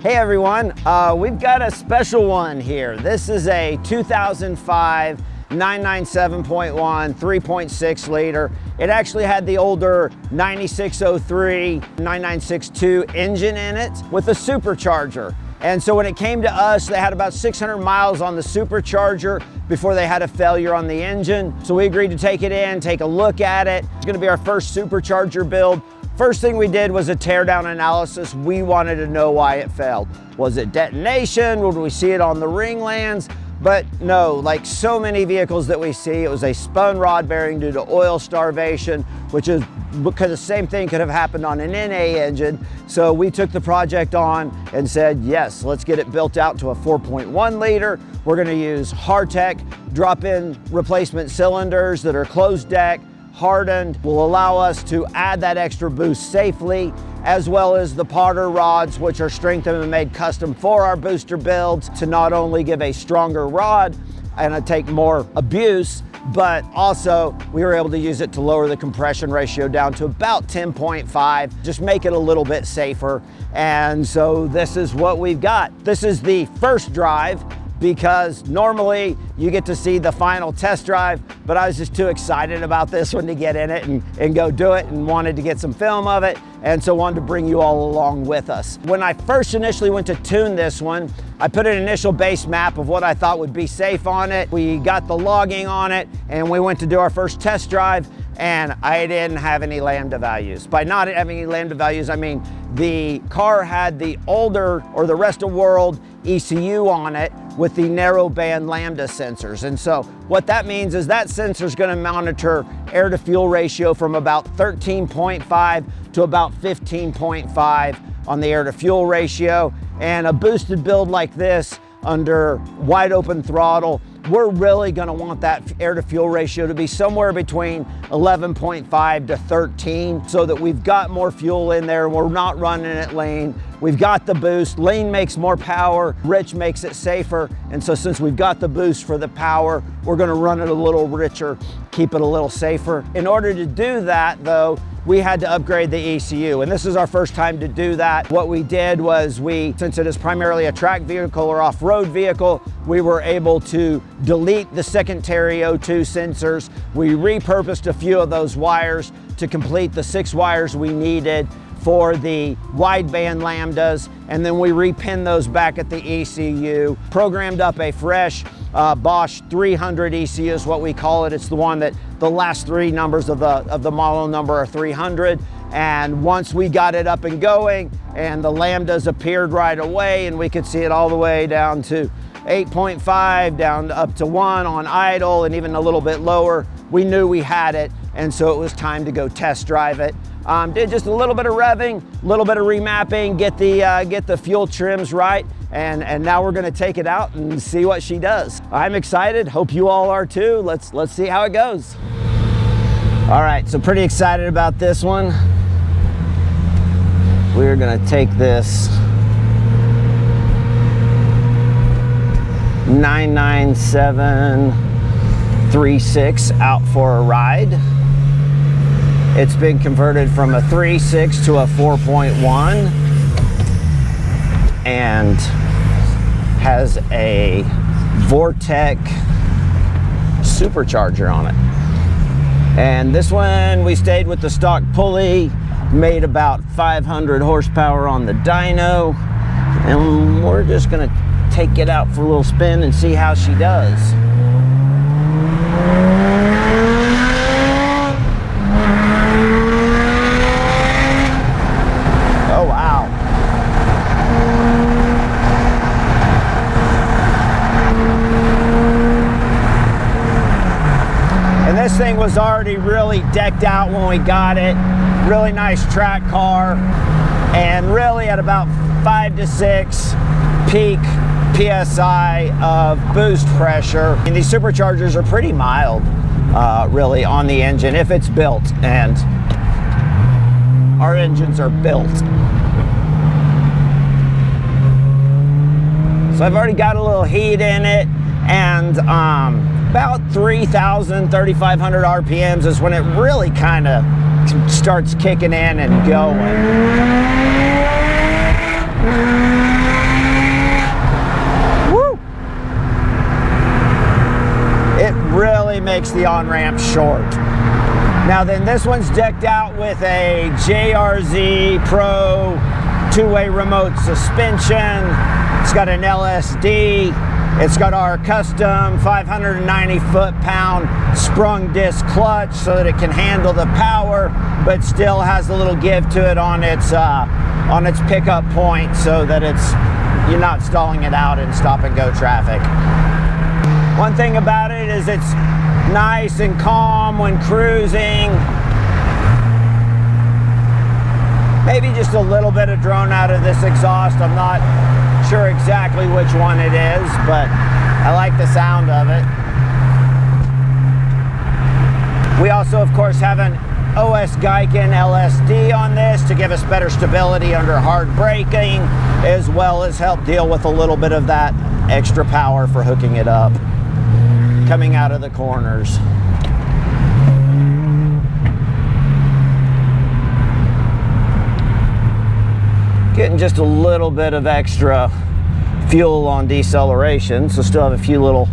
Hey everyone, we've got a special one here. This is a 2005 997.1 3.6 liter. It actually had the older 9603 9962 engine in it with a supercharger. And so when it came to us, they had about 600 miles on the supercharger before they had a failure on the engine. So we agreed to take it in, take a look at it. It's gonna be our first supercharger build. First thing we did was a teardown analysis. We wanted to know why it failed. Was it detonation? Would we see it on the ringlands? But no, like so many vehicles that we see, it was a spun rod bearing due to oil starvation, which is because the same thing could have happened on an NA engine. So we took the project on and said, yes, let's get it built out to a 4.1 liter. We're gonna use Hartech drop-in replacement cylinders that are closed deck, hardened, will allow us to add that extra boost safely, as well as the Potter rods, which are strengthened and made custom for our booster builds to not only give a stronger rod and take more abuse, but also we were able to use it to lower the compression ratio down to about 10.5, just make it a little bit safer. And so this is what we've got. This is the first drive, because normally you get to see the final test drive, but I was just too excited about this one to get in it and go do it, and wanted to get some film of it, and so wanted to bring you all along with us. When I first initially went to tune this one, I put an initial base map of what I thought would be safe on it. We got the logging on it, and we went to do our first test drive, and I didn't have any lambda values. By not having any lambda values, I mean the car had the older, or the rest of world ECU on it with the narrow band lambda sensors. And so what that means is that sensor is going to monitor air to fuel ratio from about 13.5 to about 15.5 on the air to fuel ratio. And a boosted build like this under wide open throttle, we're really going to want that air to fuel ratio to be somewhere between 11.5 to 13, so that we've got more fuel in there. We're not running it lean. We've got the boost. Lean makes more power. Rich makes it safer. And so since we've got the boost for the power, we're going to run it a little richer, keep it a little safer. In order to do that though, we had to upgrade the ECU, and this is our first time to do that. What we did was since it is primarily a track vehicle or off-road vehicle, we were able to delete the secondary O2 sensors. We repurposed a few of those wires to complete the 6 wires we needed for the wideband lambdas, and then we repinned those back at the ECU, programmed up a fresh Bosch 300 ECU is what we call it. It's the one that the last 3 numbers of the model number are 300. And once we got it up and going, and the lambdas appeared right away, and we could see it all the way down to 8.5, down up to 1 on idle, and even a little bit lower, we knew we had it, and so it was time to go test drive it. Did just a little bit of revving, a little bit of remapping, get the fuel trims right, and now we're gonna take it out and see what she does. I'm excited, hope you all are too. Let's see how it goes. All right, so pretty excited about this one. We're gonna take this 99736 out for a ride. It's been converted from a 3.6 to a 4.1 and has a Vortec supercharger on it. And this one, we stayed with the stock pulley, made about 500 horsepower on the dyno, and we're just gonna take it out for a little spin and see how she does. This thing was already really decked out when we got it. Really nice track car, and really at about 5 to 6 peak PSI of boost pressure. And these superchargers are pretty mild, really, on the engine if it's built, and our engines are built. So I've already got a little heat in it, and about 3,000, 3,500 RPMs is when it really kind of starts kicking in and going. really makes the on-ramp short. Now then, this one's decked out with a JRZ Pro 2-way remote suspension. It's got an LSD. It's got our custom 590 foot-pound sprung disc clutch so that it can handle the power, but still has a little give to it on its pickup point so that you're not stalling it out in stop-and-go traffic. One thing about it is it's nice and calm when cruising. Maybe just a little bit of drone out of this exhaust. I'm not sure exactly which one it is, but I like the sound of it. We also, of course, have an OS Geiken LSD on this to give us better stability under hard braking, as well as help deal with a little bit of that extra power for hooking it up coming out of the corners. Getting just a little bit of extra fuel on deceleration, so still have a few little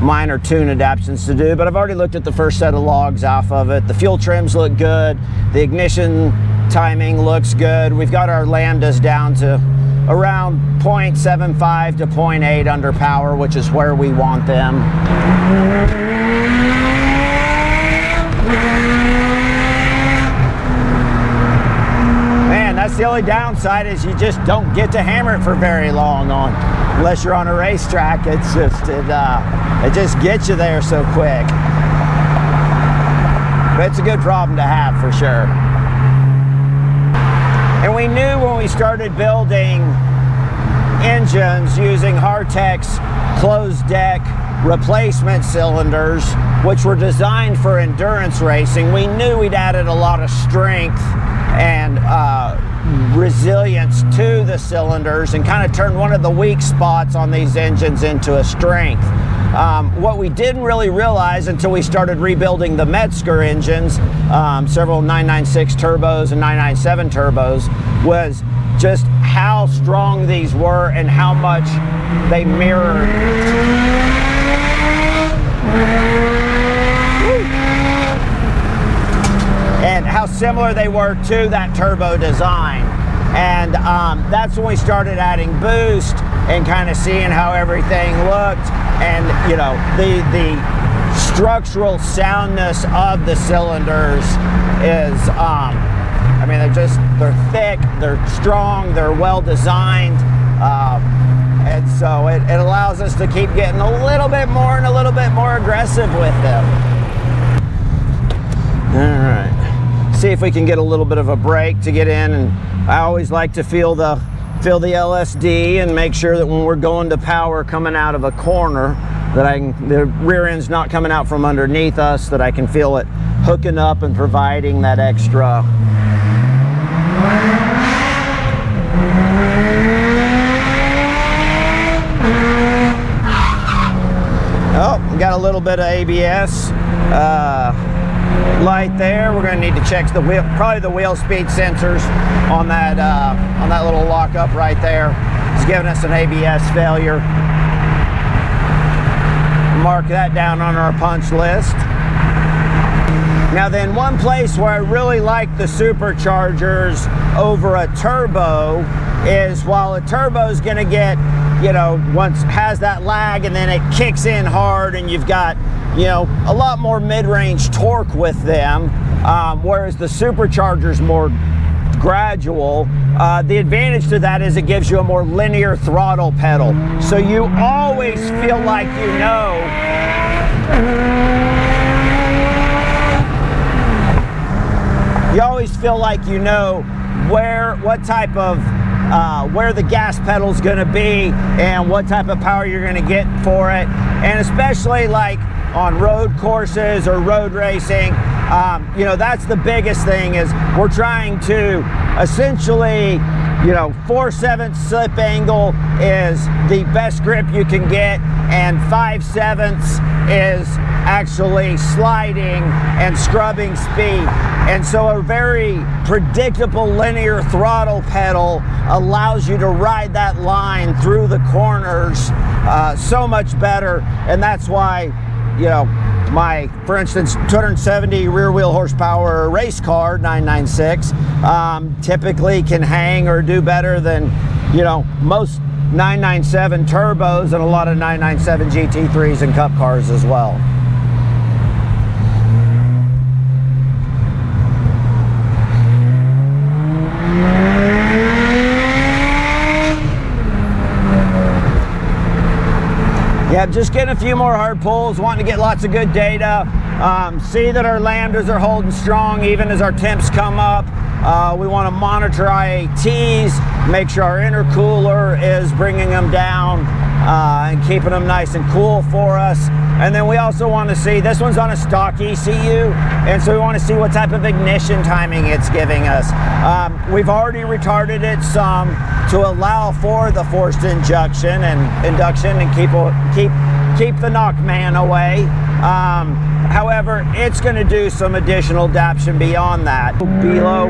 minor tune adaptations to do, but I've already looked at the first set of logs off of it. The fuel trims look good. The ignition timing looks good. We've got our lambdas down to around 0.75 to 0.8 under power, which is where we want them. Man, that's the only downside, is you just don't get to hammer it for very long unless you're on a racetrack. It's just, it just gets you there so quick. But it's a good problem to have for sure. And we knew when we started building engines using Hartech's closed deck replacement cylinders, which were designed for endurance racing, we knew we'd added a lot of strength and resilience to the cylinders and kind of turned one of the weak spots on these engines into a strength. What we didn't really realize until we started rebuilding the Metzger engines, several 996 turbos and 997 turbos, was just how strong these were and how much they mirrored. And how similar they were to that turbo design. And that's when we started adding boost and kind of seeing how everything looked. And you know, the structural soundness of the cylinders is, I mean, they're thick, they're strong, they're well designed. And so it allows us to keep getting a little bit more and a little bit more aggressive with them. All right. See if we can get a little bit of a break to get in, and I always like to feel the LSD and make sure that when we're going to power coming out of a corner that the rear end's not coming out from underneath us, that I can feel it hooking up and providing that extra. Oh, we got a little bit of ABS. Light there. We're going to need to check the wheel, probably the wheel speed sensors on that little lockup right there. It's giving us an ABS failure. Mark that down on our punch list. Now then, one place where I really like the Superchargers over a turbo is, while a turbo is going to get, you know, has that lag and then it kicks in hard and you've got, you know, a lot more mid-range torque with them, whereas the Supercharger's more gradual. The advantage to that is it gives you a more linear throttle pedal. So you always feel like you know what type of where the gas pedal's gonna be and what type of power you're gonna get for it. And especially like on road courses or road racing, you know, that's the biggest thing, is we're trying to essentially, you know, 4/7 slip angle is the best grip you can get, and 5/7 is actually sliding and scrubbing speed. And so a very predictable linear throttle pedal allows you to ride that line through the corners so much better. And that's why, you know, my, for instance, 270 rear wheel horsepower race car 996 typically can hang or do better than, you know, most 997 turbos and a lot of 997 GT3s and cup cars as well. Yeah, just getting a few more hard pulls, wanting to get lots of good data, see that our lambdas are holding strong even as our temps come up. We want to monitor IATs, make sure our intercooler is bringing them down and keeping them nice and cool for us. And then we also want to see, this one's on a stock ECU, and so we want to see what type of ignition timing it's giving us. We've already retarded it some to allow for the forced induction and keep the knock man away. However, it's going to do some additional adaptation beyond that. Below.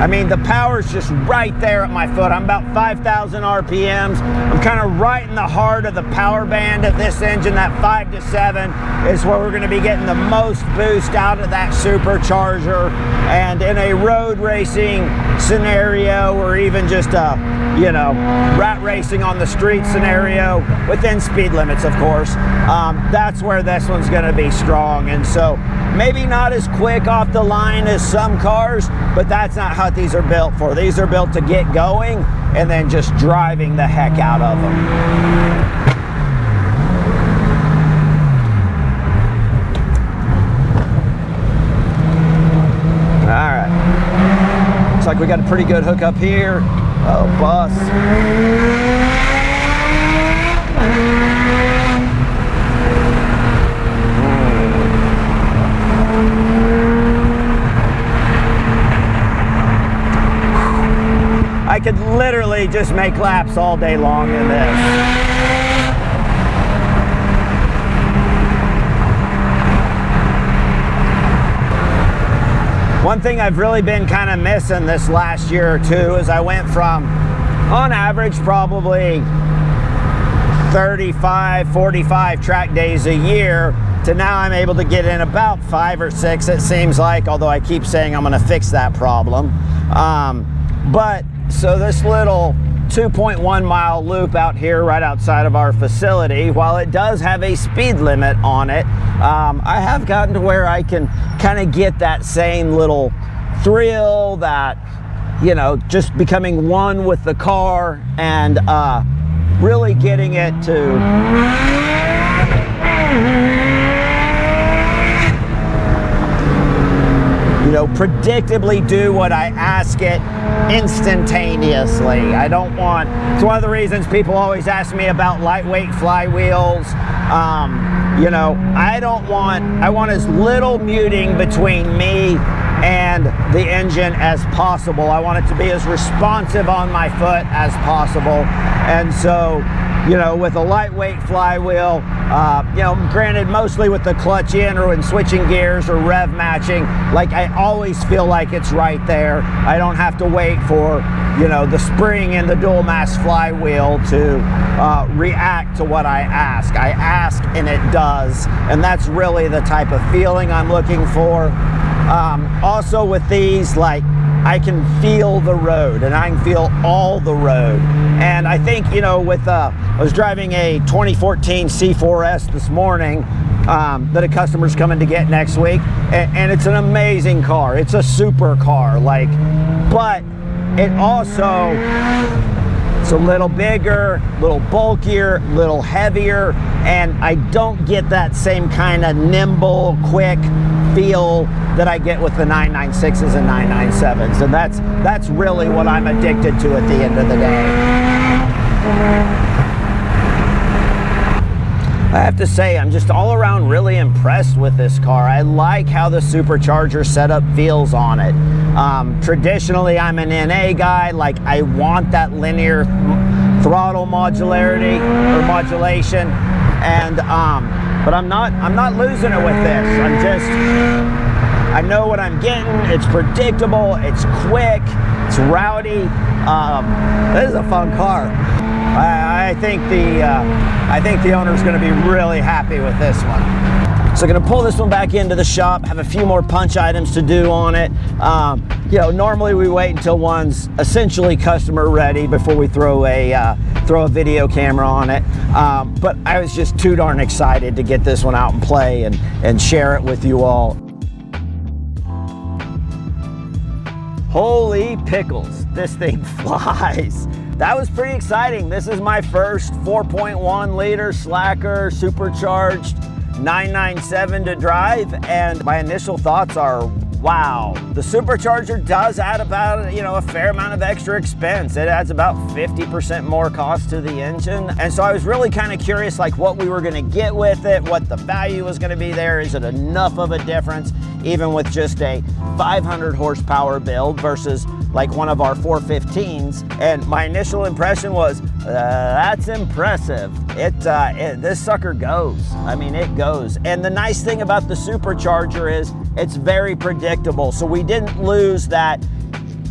I mean, the power's just right there at my foot. I'm about 5,000 RPMs. I'm kind of right in the heart of the power band of this engine. That 5 to 7 is where we're going to be getting the most boost out of that supercharger. And in a road racing scenario, or even just a, you know, rat racing on the street scenario, within speed limits, of course, that's where this one's going to be strong. And so maybe not as quick off the line as some cars, but that's not how these are built for. These are built to get going and then just driving the heck out of them. All right. Looks like we got a pretty good hookup here. Oh, bus. I could literally just make laps all day long in this. One thing I've really been kind of missing this last year or two is I went from, on average, probably 35, 45 track days a year to now I'm able to get in about 5 or 6, it seems like, although I keep saying I'm going to fix that problem. So this little 2.1 mile loop out here right outside of our facility, while it does have a speed limit on it, I have gotten to where I can kind of get that same little thrill, that, you know, just becoming one with the car and really getting it to predictably do what I ask it instantaneously. I don't want, it's one of the reasons people always ask me about lightweight flywheels. I want as little muting between me and the engine as possible. I want it to be as responsive on my foot as possible. And so, with a lightweight flywheel, granted mostly with the clutch in or when switching gears or rev matching, like I always feel like it's right there. I don't have to wait for, the spring in the dual mass flywheel to react to what I ask. I ask and it does. And that's really the type of feeling I'm looking for. Also with these, like, I can feel the road and I can feel all the road. And I think, I was driving a 2014 C4S this morning that a customer's coming to get next week. And it's an amazing car. It's a super car, but it also, it's a little bigger, a little bulkier, a little heavier, and I don't get that same kind of nimble, quick feel that I get with the 996s and 997s, and that's really what I'm addicted to at the end of the day. I have to say, I'm just all around really impressed with this car. I like how the Supercharger setup feels on it. Traditionally, I'm an NA guy. Like, I want that linear throttle modularity or modulation, and but I'm not losing it with this. I know what I'm getting. It's predictable. It's quick. It's rowdy. This is a fun car. I think the owner's going to be really happy with this one. So going to pull this one back into the shop, have a few more punch items to do on it. You know, normally we wait until one's essentially customer ready before we throw a video camera on it. But I was just too darn excited to get this one out and play and share it with you all. Holy pickles, this thing flies. That was pretty exciting. This is my first 4.1 liter Slakker supercharged 997 to drive, and my initial thoughts are, wow. The Supercharger does add about, you know, a fair amount of extra expense. It adds about 50% more cost to the engine. And so I was really kind of curious, like, what we were gonna get with it, what the value was gonna be there. Is it enough of a difference, even with just a 500 horsepower build versus like one of our 415s? And my initial impression was, that's impressive. This sucker goes. I mean, it goes. And the nice thing about the Supercharger is it's very predictable. So we didn't lose that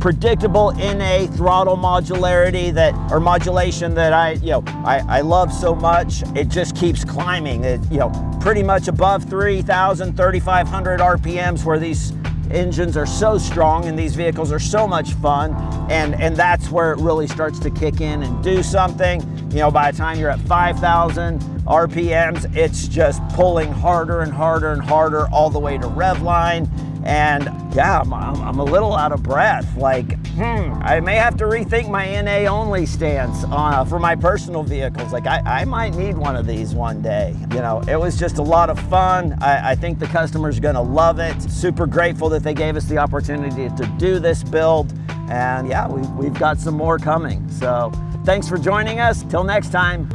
predictable NA throttle modularity modulation that I love so much. It just keeps climbing. It, you know, pretty much above 3,000, 3,500 RPMs, where these engines are so strong and these vehicles are so much fun, and that's where it really starts to kick in and do something. You know, by the time you're at 5,000 RPMs, it's just pulling harder and harder and harder all the way to rev line. And yeah, I'm a little out of breath. Like, I may have to rethink my NA only stance for my personal vehicles. Like, I might need one of these one day. You know, it was just a lot of fun. I think the customer's gonna love it. Super grateful that they gave us the opportunity to do this build. And yeah, we've got some more coming. So thanks for joining us. Till next time.